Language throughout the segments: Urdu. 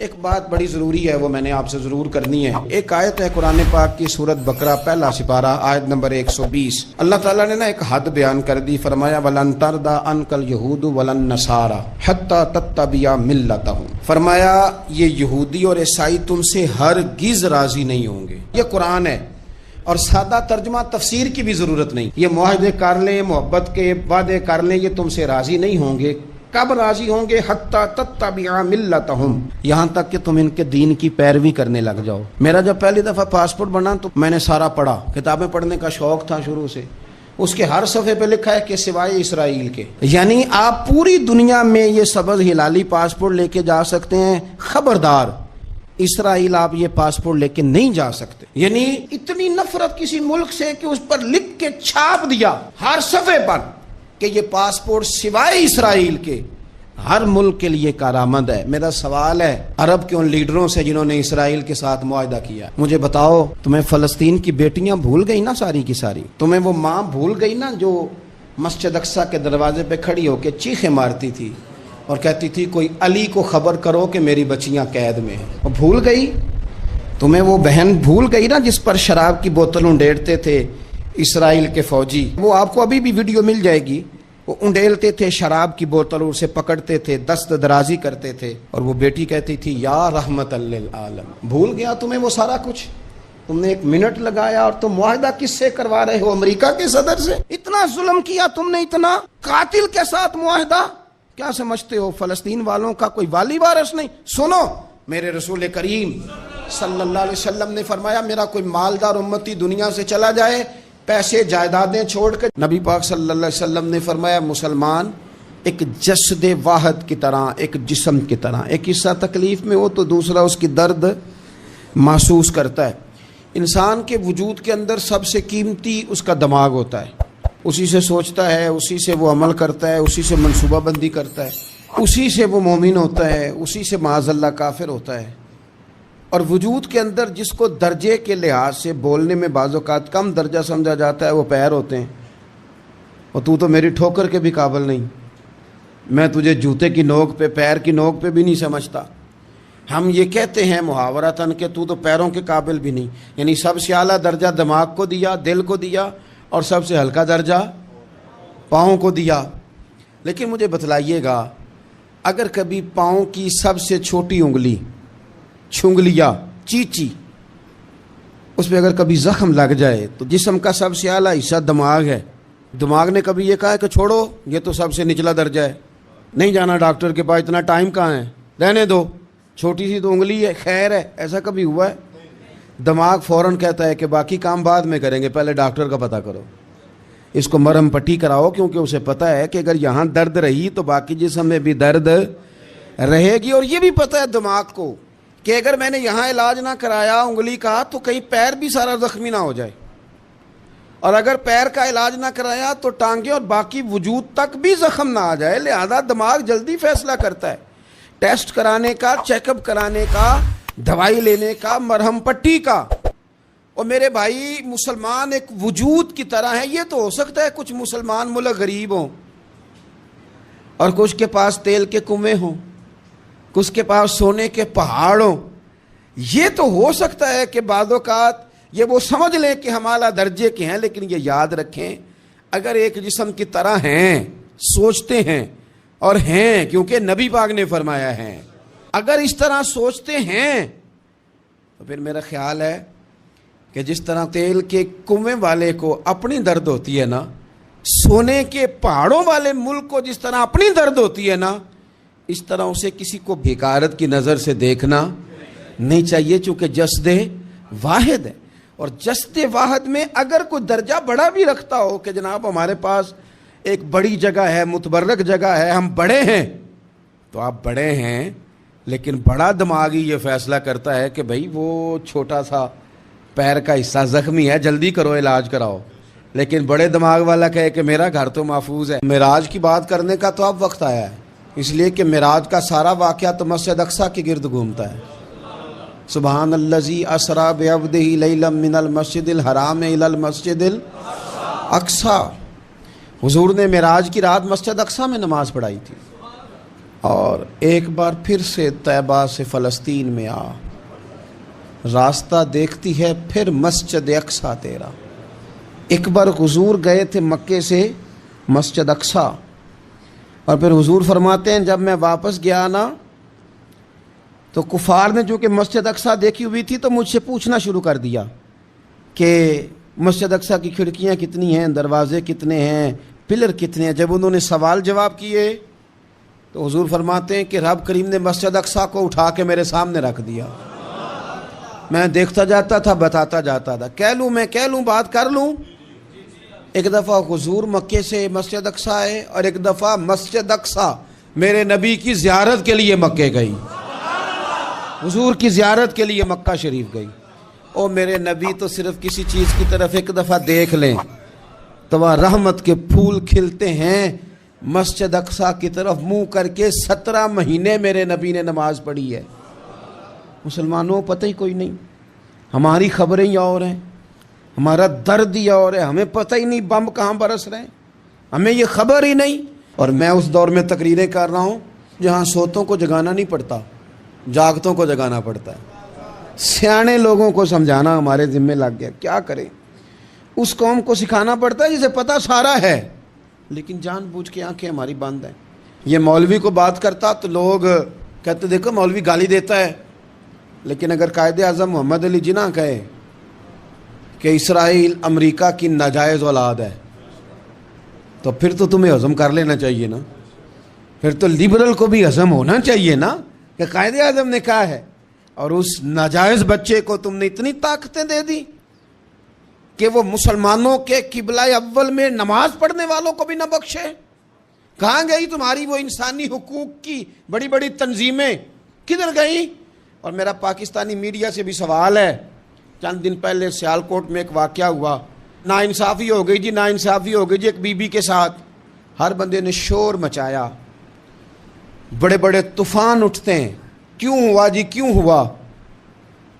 ایک بات بڑی ضروری ہے، وہ میں نے آپ سے ضرور کرنی ہے۔ ایک آیت ہے قرآن پاک کی سورۃ بقرہ پہلا سپارہ آیت نمبر 120۔ اللہ تعالیٰ نے ایک حد بیان کر دی، فرمایا وَلَن تَرْضَىٰ عَنْكَ الْيَهُودُ وَلَا النَّصَارَىٰ حَتَّىٰ تَتَّبِعَ مِلَّتَهُمْ۔ فرمایا یہ یہودی اور عیسائی تم سے ہرگز راضی نہیں ہوں گے۔ یہ قرآن ہے اور سادہ ترجمہ تفسیر کی بھی ضرورت نہیں۔ یہ معاہدے کر لیں، محبت کے وعدے کر لیں، یہ تم سے راضی نہیں ہوں گے۔ کب راضی ہوں گے؟ حتی تتبع ملتہم، یہاں تک کہ تم ان کے دین کی پیروی کرنے لگ جاؤ۔ میرا جب پہلی دفعہ پاسپورٹ بنا تو میں نے سارا پڑھا، کتابیں پڑھنے کا شوق تھا شروع سے۔ اس کے ہر صفحے پہ لکھا ہے کہ سوائے اسرائیل کے، یعنی آپ پوری دنیا میں یہ سبز ہلالی پاسپورٹ لے کے جا سکتے ہیں، خبردار اسرائیل آپ یہ پاسپورٹ لے کے نہیں جا سکتے۔ یعنی اتنی نفرت کسی ملک سے کہ اس پر لکھ کے چھاپ دیا ہر صفحے پر کہ یہ پاسپورٹ سوائے اسرائیل کے ہر ملک کے لیے کارآمد ہے۔ میرا سوال ہے عرب کے ان لیڈروں سے جنہوں نے اسرائیل کے ساتھ معاہدہ کیا، مجھے بتاؤ تمہیں فلسطین کی بیٹیاں بھول گئی نا ساری کی ساری؟ تمہیں وہ ماں بھول گئی نا جو مسجد اقصیٰ کے دروازے پہ کھڑی ہو کے چیخیں مارتی تھی اور کہتی تھی کوئی علی کو خبر کرو کہ میری بچیاں قید میں ہیں؟ وہ بھول گئی؟ تمہیں وہ بہن بھول گئی نا جس پر شراب کی بوتل انڈیلتے تھے اسرائیل کے فوجی؟ وہ آپ کو ابھی بھی ویڈیو مل جائے گی۔ وہ انڈیلتے تھے شراب کی بوتل، اسے پکڑتے تھے، دست درازی کرتے تھے، اور وہ بیٹی کہتی تھی یا رحمت للعالم۔ بھول گیا تمہیں وہ سارا کچھ؟ تم نے 1 منٹ لگایا اور تم معاہدہ کس سے کروا رہے ہو؟ امریکہ کے صدر سے؟ اتنا ظلم کیا تم نے، اتنا قاتل کے ساتھ معاہدہ؟ کیا سمجھتے ہو فلسطین والوں کا کوئی والی وارث نہیں؟ سنو، میرے رسول کریم صلی اللہ علیہ وسلم نے فرمایا میرا کوئی مالدار امتی دنیا سے چلا جائے، پیسے جائیدادیں چھوڑ کر، نبی پاک صلی اللہ علیہ وسلم نے فرمایا مسلمان ایک جسد واحد کی طرح، ایک جسم کی طرح، ایک حصہ تکلیف میں ہو تو دوسرا اس کی درد محسوس کرتا ہے۔ انسان کے وجود کے اندر سب سے قیمتی اس کا دماغ ہوتا ہے، اسی سے سوچتا ہے، اسی سے وہ عمل کرتا ہے، اسی سے منصوبہ بندی کرتا ہے، اسی سے وہ مومن ہوتا ہے، اسی سے معاذ اللہ کافر ہوتا ہے۔ اور وجود کے اندر جس کو درجے کے لحاظ سے بولنے میں بعض اوقات کم درجہ سمجھا جاتا ہے وہ پیر ہوتے ہیں۔ اور تو میری ٹھوکر کے بھی قابل نہیں، میں تجھے جوتے کی نوک پہ، پیر کی نوک پہ بھی نہیں سمجھتا۔ ہم یہ کہتے ہیں محاورتاً کہ تو پیروں کے قابل بھی نہیں، یعنی سب سے اعلیٰ درجہ دماغ کو دیا، دل کو دیا، اور سب سے ہلکا درجہ پاؤں کو دیا۔ لیکن مجھے بتلائیے گا اگر کبھی پاؤں کی سب سے چھوٹی انگلی، چھنگلیا، چیچی، اس پہ اگر کبھی زخم لگ جائے تو جسم کا سب سے اعلیٰ حصہ دماغ ہے، دماغ نے کبھی یہ کہا ہے کہ چھوڑو یہ تو سب سے نچلا درجہ ہے، نہیں جانا ڈاکٹر کے پاس، اتنا ٹائم کہاں ہے، رہنے دو، چھوٹی سی تو انگلی ہے، خیر ہے؟ ایسا کبھی ہوا ہے؟ دماغ فوراً کہتا ہے کہ باقی کام بعد میں کریں گے، پہلے ڈاکٹر کا پتہ کرو، اس کو مرہم پٹی کراؤ، کیونکہ اسے پتہ ہے کہ اگر یہاں درد رہی تو باقی جسم میں بھی درد رہے گی۔ اور یہ بھی پتہ ہے دماغ کو کہ اگر میں نے یہاں علاج نہ کرایا انگلی کا تو کہیں پیر بھی سارا زخمی نہ ہو جائے، اور اگر پیر کا علاج نہ کرایا تو ٹانگیں اور باقی وجود تک بھی زخم نہ آ جائے۔ لہذا دماغ جلدی فیصلہ کرتا ہے، ٹیسٹ کرانے کا، چیک اپ کرانے کا، دوائی لینے کا، مرہم پٹی کا۔ اور میرے بھائی مسلمان ایک وجود کی طرح ہے۔ یہ تو ہو سکتا ہے کچھ مسلمان ملک غریب ہوں اور کچھ کے پاس تیل کے کنویں ہوں، کچھ کے پاس سونے کے پہاڑ ہوں، یہ تو ہو سکتا ہے کہ بعض اوقات یہ وہ سمجھ لیں کہ ہم اعلیٰ درجے کے ہیں، لیکن یہ یاد رکھیں اگر ایک جسم کی طرح ہیں، سوچتے ہیں اور ہیں، کیونکہ نبی پاک نے فرمایا ہے، اگر اس طرح سوچتے ہیں تو پھر میرا خیال ہے کہ جس طرح تیل کے کنویں والے کو اپنی درد ہوتی ہے نا، سونے کے پہاڑوں والے ملک کو جس طرح اپنی درد ہوتی ہے نا، اس طرح اسے کسی کو بھیکارت کی نظر سے دیکھنا نہیں چاہیے، چونکہ جسد واحد ہے۔ اور جسد واحد میں اگر کوئی درجہ بڑا بھی رکھتا ہو کہ جناب ہمارے پاس ایک بڑی جگہ ہے، متبرک جگہ ہے، ہم بڑے ہیں، تو آپ بڑے ہیں، لیکن بڑا دماغی یہ فیصلہ کرتا ہے کہ بھائی وہ چھوٹا سا پیر کا حصہ زخمی ہے، جلدی کرو علاج کراؤ، لیکن بڑے دماغ والا کہے کہ میرا گھر تو محفوظ ہے۔ معراج کی بات کرنے کا تو اب وقت آیا ہے، اس لیے کہ معراج کا سارا واقعہ تو مسجد اقصیٰ کے گرد گھومتا ہے۔ سبحان الذی اسریٰ بعبدہ لیلا من المسجد الحرام الی المسجد الاقصیٰ۔ حضور نے معراج کی رات مسجد اقصیٰ میں نماز پڑھائی تھی۔ اور ایک بار پھر سے طیبہ سے فلسطین میں آ، راستہ دیکھتی ہے پھر مسجد اقصیٰ تیرا۔ ایک بار حضور گئے تھے مکے سے مسجد اقصیٰ، اور پھر حضور فرماتے ہیں جب میں واپس گیا نا تو کفار نے جو کہ مسجد اقصیٰ دیکھی ہوئی تھی تو مجھ سے پوچھنا شروع کر دیا کہ مسجد اقصیٰ کی کھڑکیاں کتنی ہیں، دروازے کتنے ہیں، پلر کتنے ہیں۔ جب انہوں نے سوال جواب کیے تو حضور فرماتے ہیں کہ رب کریم نے مسجد اقصیٰ کو اٹھا کے میرے سامنے رکھ دیا۔ میں دیکھتا جاتا تھا، بتاتا جاتا تھا، کہہ لوں بات کر لوں۔ ایک دفعہ حضور مکے سے مسجد اقصیٰ آئے، اور ایک دفعہ مسجد اقصیٰ میرے نبی کی زیارت کے لیے مکے گئی، حضور کی زیارت کے لیے مکہ شریف گئی۔ او میرے نبی تو صرف کسی چیز کی طرف ایک دفعہ دیکھ لیں تو وہاں رحمت کے پھول کھلتے ہیں۔ مسجد اقصیٰ کی طرف منہ کر کے 17 مہینے میرے نبی نے نماز پڑھی ہے۔ مسلمانوں پتہ ہی کوئی نہیں، ہماری خبریں ہی اور ہیں، ہمارا درد ہی اور ہے، ہمیں پتہ ہی نہیں بم کہاں برس رہے ہیں، ہمیں یہ خبر ہی نہیں۔ اور میں اس دور میں تقریریں کر رہا ہوں جہاں سوتوں کو جگانا نہیں پڑتا، جاگتوں کو جگانا پڑتا ہے۔ سیانے لوگوں کو سمجھانا ہمارے ذمہ لگ گیا، کیا کریں؟ اس قوم کو سکھانا پڑتا ہے جسے پتہ سارا ہے، لیکن جان بوجھ کے آنکھیں ہماری بند ہیں۔ یہ مولوی کو بات کرتا تو لوگ کہتے دیکھو مولوی گالی دیتا ہے، لیکن اگر قائد اعظم محمد علی جناح کہے کہ اسرائیل امریکہ کی ناجائز اولاد ہے تو پھر تو تمہیں ہضم کر لینا چاہیے نا، پھر تو لبرل کو بھی ہضم ہونا چاہیے نا کہ قائد اعظم نے کہا ہے، اور اس ناجائز بچے کو تم نے اتنی طاقتیں دے دی کہ وہ مسلمانوں کے قبلہ اول میں نماز پڑھنے والوں کو بھی نہ بخشے۔ کہاں گئی تمہاری وہ انسانی حقوق کی بڑی بڑی تنظیمیں، کدھر گئی؟ اور میرا پاکستانی میڈیا سے بھی سوال ہے، چند دن پہلے سیالکوٹ میں ایک واقعہ ہوا، ناانصافی ہو گئی جی، ناانصافی ہو گئی جی ایک بی بی کے ساتھ۔ ہر بندے نے شور مچایا، بڑے بڑے طوفان اٹھتے ہیں، کیوں ہوا جی کیوں ہوا؟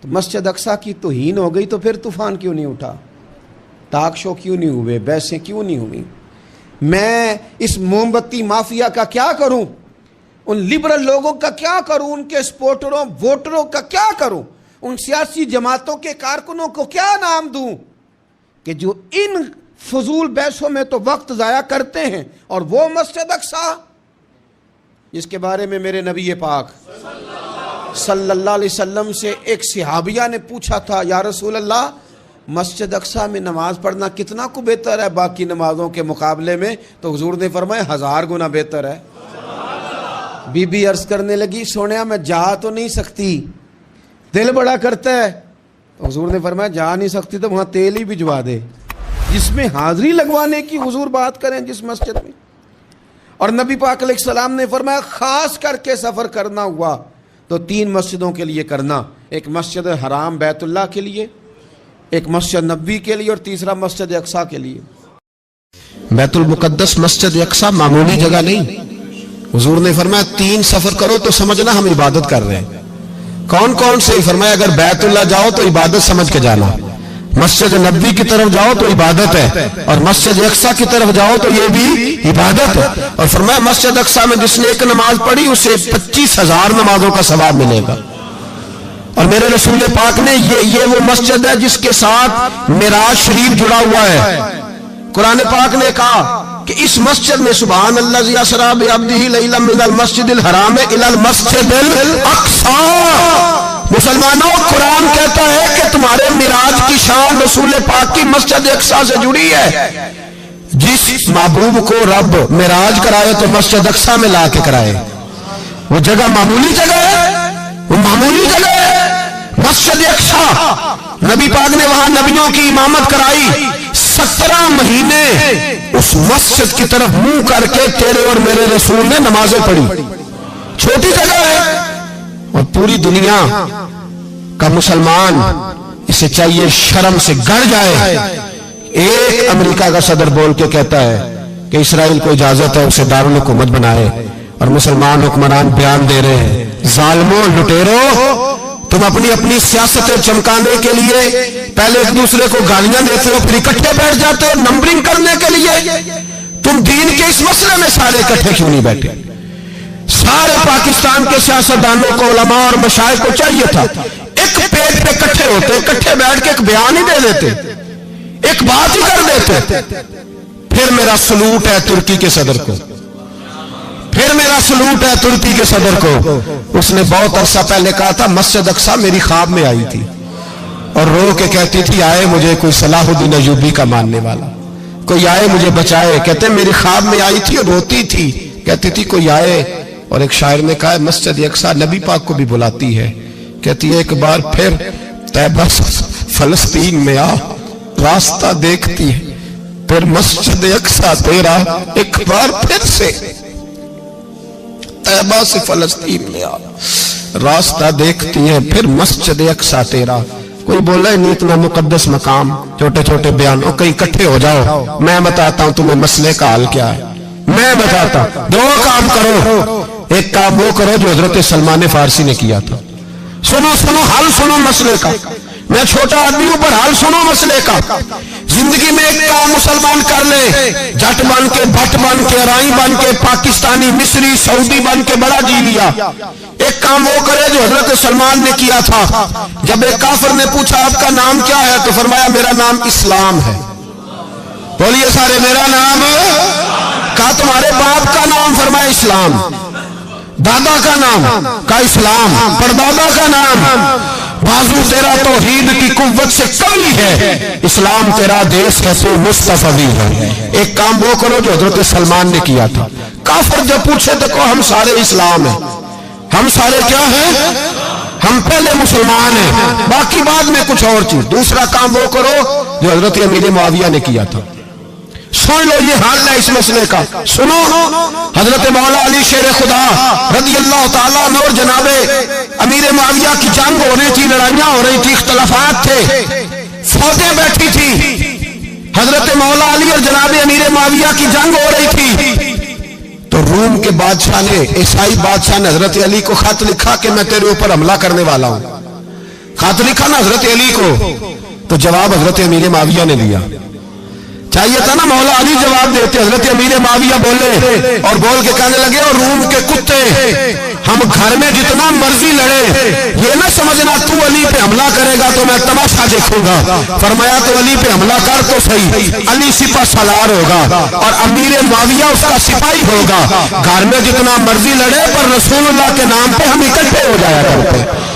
تو مسجد اقصیٰ کی توہین ہو گئی تو پھر طوفان کیوں نہیں اٹھا؟ ٹاک شو کیوں نہیں ہوئے؟ بحثیں کیوں نہیں ہوئی؟ میں اس موم بتی مافیا کا کیا کروں؟ ان لبرل لوگوں کا کیا کروں؟ ان کے سپورٹروں ووٹروں کا کیا کروں؟ ان سیاسی جماعتوں کے کارکنوں کو کیا نام دوں کہ جو ان فضول بحثوں میں تو وقت ضائع کرتے ہیں، اور وہ مسجد اقصیٰ جس کے بارے میں میرے نبی پاک صلی اللہ علیہ وسلم سے ایک صحابیہ نے پوچھا تھا، یا رسول اللہ مسجد اقصیٰ میں نماز پڑھنا کتنا کو بہتر ہے باقی نمازوں کے مقابلے میں؟ تو حضور نے فرمایا 1000 گنا بہتر ہے۔ بی بی عرض کرنے لگی، سونیا میں جا تو نہیں سکتی، دل بڑا کرتا ہے۔ تو حضور نے فرمایا جا نہیں سکتی تو وہاں تیل ہی بھجوا دے، جس میں حاضری لگوانے کی حضور بات کریں جس مسجد میں۔ اور نبی پاک علیہ السلام نے فرمایا خاص کر کے سفر کرنا ہوا تو 3 مسجدوں کے لیے کرنا، ایک مسجد حرام بیت اللہ کے لیے، ایک مسجد نبوی کے لیے، اور تیسرا مسجد اقصیٰ کے لیے۔ بیت المقدس مسجد اقصیٰ معمولی جگہ نہیں، حضور نے فرمایا 3 سفر کرو تو سمجھنا ہم عبادت کر رہے ہیں۔ کون کون سے؟ فرمایا اگر بیت اللہ جاؤ تو عبادت سمجھ کے جانا، مسجد نبوی کی طرف جاؤ تو عبادت ہے، اور مسجد اقصیٰ کی طرف جاؤ تو یہ بھی عبادت ہے۔ اور فرمایا مسجد اقصیٰ میں جس نے ایک نماز پڑھی اسے 25,000 نمازوں کا ثواب ملے گا۔ اور میرے رسول پاک نے یہ وہ مسجد ہے جس کے ساتھ معراج شریف جڑا ہوا ہے۔ قرآن پاک نے کہا کہ اس مسجد میں سبحان الذی اسری بعبدہ لیلا من المسجد الحرام الی المسجد الاقصیٰ۔ مسلمانوں قرآن کہتا ہے کہ تمہارے معراج کی شان رسول پاک کی مسجد اقصیٰ سے جڑی ہے۔ جس محبوب کو رب معراج کرائے تو مسجد اقصیٰ میں لا کے کرائے۔ وہ جگہ معمولی جگہ ہے، وہ معمولی جگہ ہے مسجد اقصیٰ۔ نبی پاک نے وہاں نبیوں کی امامت کرائی، 17 مہینے اس مسجد کی طرف منہ کر کے تیرے اور میرے رسول نے نمازیں پڑھی۔ چھوٹی جگہ ہے، اور پوری دنیا کا مسلمان اسے چاہیے شرم سے گڑ جائے۔ ایک امریکہ کا صدر بول کے کہتا ہے کہ اسرائیل کو اجازت ہے اسے دارالحکومت بنائے، اور مسلمان حکمران بیان دے رہے ہیں ظالموں لٹیروں تم اپنی سیاستیں چمکانے کے لیے پہلے ایک دوسرے کو گالیاں دیتے ہو، پھر اکٹھے بیٹھ جاتے ہو نمبرنگ کرنے کے لیے۔ تم دین کے اس مسئلے میں سارے اکٹھے کیوں نہیں بیٹھے؟ سارے پاکستان کے سیاستدانوں کو، علماء اور مشائخ کو چاہیے تھا ایک پیج پہ اکٹھے ہوتے، اکٹھے بیٹھ کے ایک بیان ہی دے دیتے، ایک بات ہی کر دیتے. پھر میرا سلوٹ ہے ترکی کے صدر کو، پھر میرا سلوٹ ہے ترکی کے صدر کو. اس نے بہت عرصہ پہلے کہا تھا مسجد اقصی میری خواب میں آئی تھی اور رو کے کہتی تھی آئے مجھے کوئی صلاح الدین ایوبی کا ماننے والا، کوئی آئے مجھے بچائے. کہتے میری خواب میں آئی تھی اور روتی تھی، کہتی تھی کوئی آئے. اور ایک شاعر نے کہا مسجد اقصی نبی پاک کو بھی بلاتی ہے، کہتی ہے ایک بار پھر طیبہ فلسطین میں آ، راستہ دیکھتی ہے پھر مسجد اقصی تیرا، ایک بار پھر سے طیبہ سے فلسطین میں آ، راستہ دیکھتی ہے پھر مسجد اقصی تیرا. کوئی بولا نہیں اتنا مقدس مقام، چھوٹے چھوٹے بیان، اور کہیں اکٹھے ہو جاؤ، میں بتاتا ہوں تمہیں مسئلے کا حل کیا ہے. میں بتاتا ہوں، دو کام کرو. ایک کام وہ کرو جو حضرت سلمان فارسی نے کیا تھا. سنو حل سنو مسئلے کا. میں چھوٹا آدمی ہوں پر حل سنو مسئلے کا. زندگی میں ایک کام مسلمان کر لے، جٹ بن کے، بھٹ بن کے، رائی بن کے، پاکستانی، مصری، سعودی بن کے بڑا جی لیا. ایک کام وہ کرے جو حضرت سلمان نے کیا تھا. جب ایک کافر نے پوچھا آپ کا نام کیا ہے تو فرمایا میرا نام اسلام ہے. بولیے سارے میرا نام. کہا تمہارے باپ کا نام؟ فرمایا اسلام. دادا کا نام؟ کہا اسلام. پردادا کا نام؟ بازو تیرا توحید کی قوت سے کمی ہے، اسلام تیرا دیس ہے تو مصطفی ہے. ایک کام وہ کرو جو حضرت سلمان نے کیا تھا. کافر جب پوچھے تو کہو ہم سارے اسلام ہیں. ہم سارے کیا ہیں؟ ہم پہلے مسلمان ہیں، باقی بعد میں کچھ اور چیز. دوسرا کام وہ کرو جو حضرت امیر معاویہ نے کیا تھا. سن لو یہ حال ہے اس مسئلے کا. سنو حضرت مولا علی شیر خدا رضی اللہ تعالیٰ عنہ اور جناب امیر معاویہ کی جنگ ہو رہی تھی، لڑائیاں ہو رہی تھی، اختلافات تھے، فوجیں بیٹھی تھی. حضرت مولا علی اور جناب امیر معاویہ کی جنگ ہو رہی تھی تو روم کے بادشاہ نے، عیسائی بادشاہ نے حضرت علی کو خط لکھا کہ میں تیرے اوپر حملہ کرنے والا ہوں. خط لکھا نا حضرت علی کو، تو جواب حضرت امیر معاویہ نے دیا. چاہیے تھا نا مولا علی جواب دیتے. حضرت امیر معاویہ بولے اور بول کے کہنے لگے اور روم کے کتے، ہم گھر میں جتنا مرضی لڑے، یہ نہ سمجھنا تو علی پہ حملہ کرے گا تو میں تماشا دیکھوں گا. فرمایا تو علی پہ حملہ کر تو صحیح، علی سپہ سالار ہوگا اور امیر معاویہ اس کا سپاہی ہوگا. گھر میں جتنا مرضی لڑے پر رسول اللہ کے نام پہ ہم اکٹھے ہو جایا کرتے.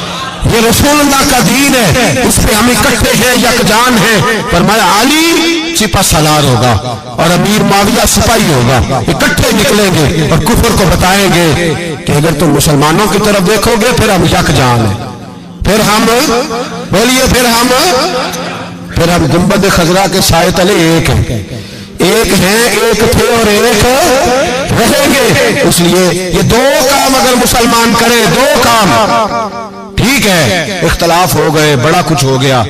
یہ رسول اللہ کا دین ہے، اس پہ ہم اکٹھے ہیں، یکجان ہیں. فرمایا علی سپہ سالار ہوگا اور امیر معاویہ سپاہی ہوگا، اکٹھے نکلیں گے اور کفر کو بتائیں گے کہ اگر تم مسلمانوں کی طرف دیکھو گے پھر ہم یکجان ہیں. پھر ہم بولیے پھر ہم گنبد خضرا کے سائے تلے ایک ہیں، ایک ہیں، ایک تھے اور ایک رہیں گے. اس لیے یہ دو کام اگر مسلمان کرے، دو کام، ٹھیک ہے اختلاف ہو گئے، بڑا کچھ ہو گیا،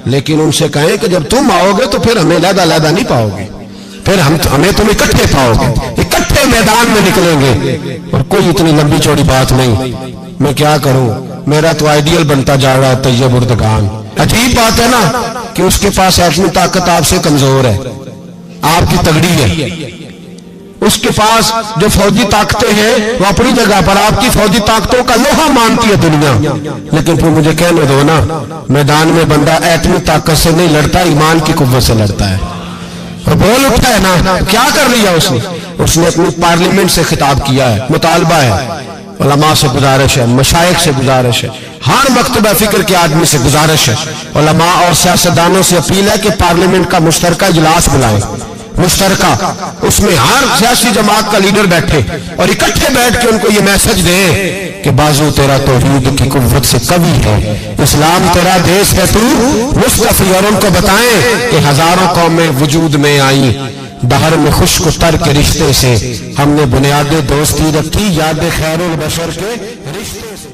لیکن ان سے کہیں کہ جب تم آؤ گے تو پھر ہمیں علیحدہ علیحدہ نہیں پاؤ گے، پھر ہمیں تم اکٹھے پاؤ گے، اکٹھے میدان میں نکلیں گے. اور کوئی اتنی لمبی چوڑی بات نہیں. میں کیا کروں، میرا تو آئیڈیل بنتا جا رہا ہے طیب اردگان. عجیب بات ہے نا کہ اس کے پاس ایٹمی طاقت آپ سے کمزور ہے، آپ کی تگڑی ہے. اس کے پاس جو فوجی طاقتیں ہیں وہ اپنی جگہ پر، آپ کی فوجی طاقتوں کا لوہا مانتی ہے دنیا. لیکن پھر مجھے کہنے دو نا، میدان میں بندہ ایٹمی طاقت سے نہیں لڑتا، ایمان کی قوت سے لڑتا ہے. اور بول اٹھا ہے نا، کیا کر لیا اس نے اپنی پارلیمنٹ سے خطاب کیا ہے، مطالبہ ہے، علماء سے گزارش ہے، مشائخ سے گزارش ہے، ہر مکتبہ فکر کے آدمی سے گزارش ہے، علماء اور سیاستدانوں سے اپیل ہے کہ پارلیمنٹ کا مشترکہ اجلاس بلائیں، مشترکہ، اس میں ہر سیاسی جماعت کا لیڈر بیٹھے اور اکٹھے بیٹھ کے ان کو یہ میسج دیں کہ بازو تیرا توحید کی قوت سے قوی ہے، اسلام تیرا دیس ہے تو مصطفی. اور ان کو بتائیں کہ ہزاروں قومیں وجود میں آئیں، دہر میں خشک و تر کے رشتے سے ہم نے بنیاد دوستی رکھی، یاد خیر البشر کے رشتے سے.